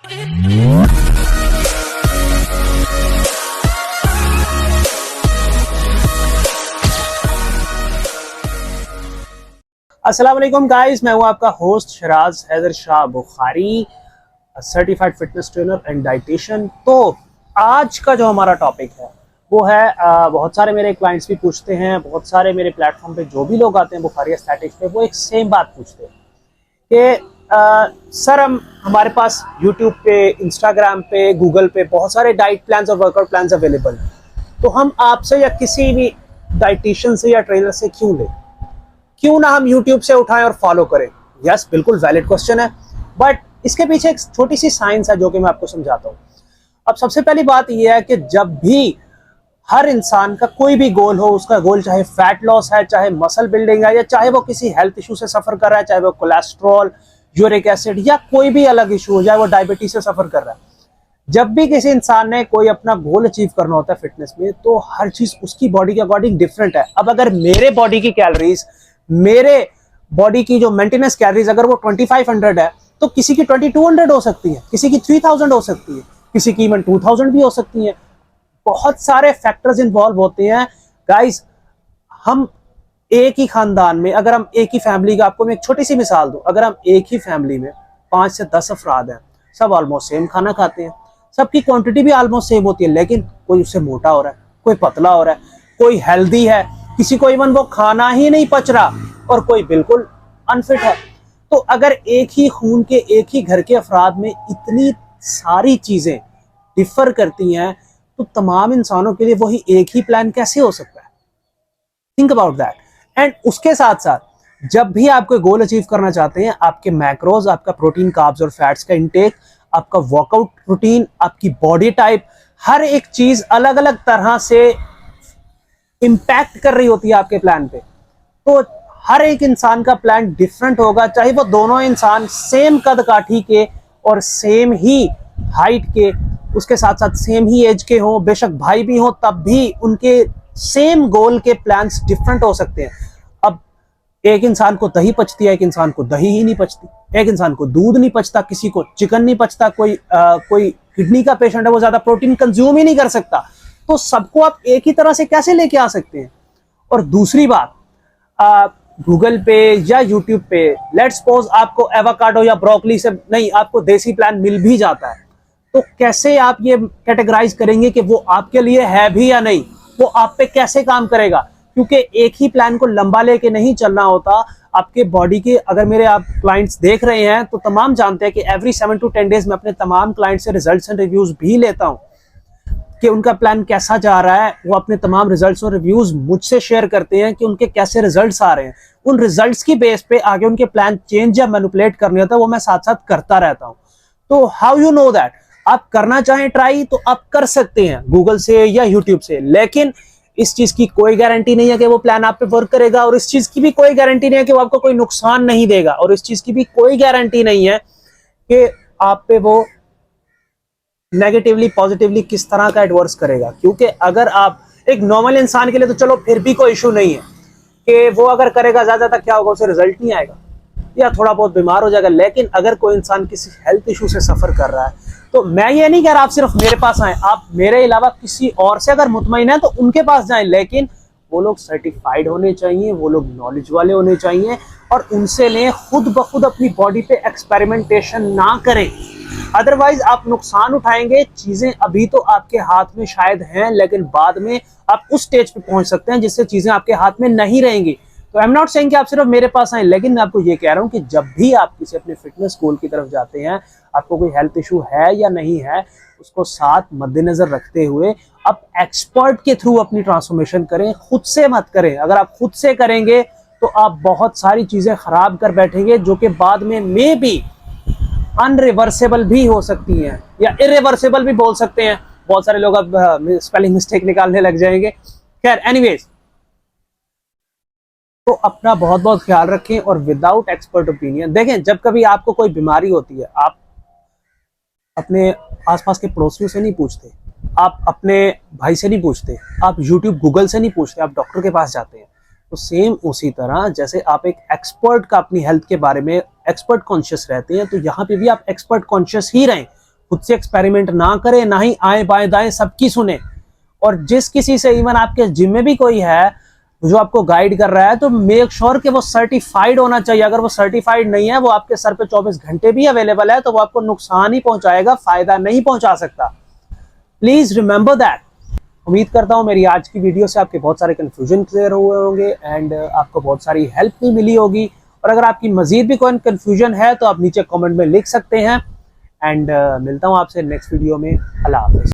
अस्सलाम वालेकुम गाइस, मैं हूं आपका host Shiraz Haider Shah Bukhari, certified fitness trainer and dietitian. तो आज का जो हमारा टॉपिक है वो है बहुत सारे मेरे क्लाइंट्स भी पूछते हैं, बहुत सारे मेरे प्लेटफॉर्म पे जो भी लोग आते हैं बुखारी एस्थेटिक्स पे, वो एक सेम बात पूछते हैं कि सर हमारे पास यूट्यूब पे, इंस्टाग्राम पे, गूगल पे बहुत सारे डाइट प्लान्स और वर्कआउट प्लान्स अवेलेबल हैं, तो हम आपसे या किसी भी डाइटिशियन से या ट्रेनर से क्यों ना हम YouTube से उठाएं और फॉलो करें। यस, बिल्कुल वैलिड क्वेश्चन है, बट इसके पीछे एक छोटी सी साइंस है जो कि मैं आपको समझाता हूं। अब सबसे पहली बात यह है कि जब भी हर इंसान का कोई भी गोल हो, उसका गोल चाहे फैट लॉस है, चाहे मसल बिल्डिंग है, या चाहे वो किसी हेल्थ इशू से सफर कर रहा है, चाहे वो कोलेस्ट्रॉल, यूरिक एसिड या कोई भी अलग इशू हो, चाहे वो डायबिटीज से सफर कर रहा है, जब भी किसी इंसान ने कोई अपना गोल अचीव करना होता है फिटनेस में, तो हर चीज उसकी बॉडी के अकॉर्डिंग डिफरेंट है। अब अगर मेरे बॉडी की कैलोरीज, मेरे बॉडी की जो मेंटेनेंस कैलोरीज अगर वो 2500 है, तो किसी की 2200 हो सकती है, किसी की 3000 हो सकती है, किसी की इवन 2000 भी हो सकती है। बहुत सारे फैक्टर्स इन्वॉल्व होते हैं गाइस। हम एक ही खानदान में, अगर हम एक ही फैमिली का, आपको मैं एक छोटी सी मिसाल दूं, अगर हम एक ही फैमिली में 5 से 10 अफराद हैं, सब ऑलमोस्ट सेम खाना खाते हैं, सबकी क्वांटिटी भी ऑलमोस्ट सेम होती है, लेकिन कोई उससे मोटा हो रहा है, कोई पतला हो रहा है, कोई हेल्दी है, किसी को इवन वो खाना ही नहीं पच रहा, और कोई बिल्कुल अनफिट है। तो अगर एक ही खून के, एक ही घर के अफराद में इतनी सारी चीजें डिफर करती हैं, तो तमाम इंसानों के लिए वही एक ही प्लान कैसे हो सकता है? Think about that. एंड उसके साथ साथ जब भी आप कोई गोल अचीव करना चाहते हैं, आपके मैक्रोज, आपका प्रोटीन, कार्ब्स और फैट्स का इंटेक, आपका वर्कआउट रूटीन, आपकी बॉडी टाइप, हर एक चीज अलग अलग तरह से इंपैक्ट कर रही होती है आपके प्लान पे। तो हर एक इंसान का प्लान डिफरेंट होगा, चाहे वो दोनों इंसान सेम कद काठी के और सेम ही हाइट के, उसके साथ साथ सेम ही एज के हों, बेशक भाई भी हों, तब भी उनके सेम गोल के प्लान्स डिफरेंट हो सकते हैं। अब एक इंसान को दही पचती है, एक इंसान को दही ही नहीं पचती, एक इंसान को दूध नहीं पचता, किसी को चिकन नहीं पचता, कोई किडनी का पेशेंट है, वो ज्यादा प्रोटीन कंज्यूम ही नहीं कर सकता। तो सबको आप एक ही तरह से कैसे लेके आ सकते हैं? और दूसरी बात, गूगल पे या यूट्यूब पे लेट्स सपोज आपको एवोकाडो या ब्रोकली से नहीं, आपको देसी प्लान मिल भी जाता है, तो कैसे आप ये कैटेगराइज करेंगे कि वो आपके लिए है भी या नहीं? वो आप पे कैसे काम करेगा? क्योंकि एक ही प्लान को लंबा लेके नहीं चलना होता। आपके बॉडी के, अगर मेरे आप क्लाइंट्स देख रहे हैं तो तमाम जानते हैं कि एवरी 7 to 10 डेज में अपने तमाम क्लाइंट से रिजल्ट्स एंड रिव्यूज भी लेता हूं कि उनका प्लान कैसा जा रहा है। वो अपने तमाम रिजल्ट्स और रिव्यूज मुझसे शेयर करते हैं कि उनके कैसे रिजल्ट्स आ रहे हैं। उन रिजल्ट्स की बेस पे आगे उनके प्लान चेंज या मैनिपुलेट करने होता है, वो मैं साथ साथ करता रहता हूं। तो हाउ यू नो दैट? आप करना चाहें ट्राई तो आप कर सकते हैं गूगल से या यूट्यूब से, लेकिन इस चीज की कोई गारंटी नहीं है कि वो प्लान आप पे वर्क करेगा, और इस चीज की भी कोई गारंटी नहीं है कि वो आपको कोई नुकसान नहीं देगा, और इस चीज की भी कोई गारंटी नहीं है कि आप पे वो नेगेटिवली पॉजिटिवली किस तरह का एडवर्स करेगा। क्योंकि अगर आप एक नॉर्मल इंसान के लिए तो चलो फिर भी कोई इशू नहीं है कि वो अगर करेगा, ज्यादा तक क्या होगा, उसे रिजल्ट नहीं आएगा या थोड़ा बहुत बीमार हो जाएगा। लेकिन अगर कोई इंसान किसी हेल्थ इशू से सफर कर रहा है, तो मैं ये नहीं कह रहा आप सिर्फ मेरे पास आए, आप मेरे अलावा किसी और से अगर मुतमईन है तो उनके पास जाएं, लेकिन वो लोग सर्टिफाइड होने चाहिए, वो लोग नॉलेज वाले होने चाहिए, और उनसे लें। खुद ब खुद अपनी बॉडी पे एक्सपेरिमेंटेशन ना करें, अदरवाइज आप नुकसान उठाएंगे। चीजें अभी तो आपके हाथ में शायद हैं, लेकिन बाद में आप उस स्टेज पे पहुंच सकते हैं जिससे चीजें आपके हाथ में नहीं रहेंगी। तो आई एम नॉट सेइंग कि आप सिर्फ मेरे पास आए, लेकिन मैं आपको ये कह रहा हूं कि जब भी आप किसी अपने फिटनेस गोल की तरफ जाते हैं, आपको कोई हेल्थ इशू है या नहीं है, उसको साथ मद्देनजर रखते हुए आप एक्सपर्ट के थ्रू अपनी ट्रांसफॉर्मेशन करें, खुद से मत करें। अगर आप खुद से करेंगे तो आप बहुत सारी चीजें खराब कर बैठेंगे, जो कि बाद में मे बी अनरिवर्सेबल भी हो सकती हैं, या इरिवर्सेबल भी बोल सकते हैं। बहुत सारे लोग अब स्पेलिंग मिस्टेक निकालने लग जाएंगे। खैर, एनीवेज, तो अपना बहुत बहुत ख्याल रखें, और विदाउट एक्सपर्ट ओपिनियन देखें। जब कभी आपको कोई बीमारी होती है, आप अपने आसपास के पड़ोसियों से नहीं पूछते, आप अपने भाई से नहीं पूछते, आप यूट्यूब गूगल से नहीं पूछते, आप डॉक्टर के पास जाते हैं। तो सेम उसी तरह जैसे आप एक एक्सपर्ट का अपनी हेल्थ के बारे में एक्सपर्ट कॉन्शियस रहते हैं, तो यहाँ पे भी आप एक्सपर्ट कॉन्शियस ही रहें। खुद से एक्सपेरिमेंट ना करें, ना ही आए बाएं दाएं सबकी सुने। और जिस किसी से, इवन आपके जिम में भी कोई है जो आपको गाइड कर रहा है, तो मेक श्योर कि वो सर्टिफाइड होना चाहिए। अगर वो सर्टिफाइड नहीं है, वो आपके सर पे 24 घंटे भी अवेलेबल है, तो वो आपको नुकसान ही पहुंचाएगा, फायदा नहीं पहुंचा सकता। Please remember that. उम्मीद करता हूं मेरी आज की वीडियो से आपके बहुत सारे कंफ्यूजन क्लियर हुए होंगे एंड आपको बहुत सारी हेल्प भी मिली होगी। और अगर आपकी मजीद भी कोई कंफ्यूजन है तो आप नीचे कमेंट में लिख सकते हैं। एंड मिलता हूं आपसे नेक्स्ट वीडियो में। अल्लाह हाफिज़।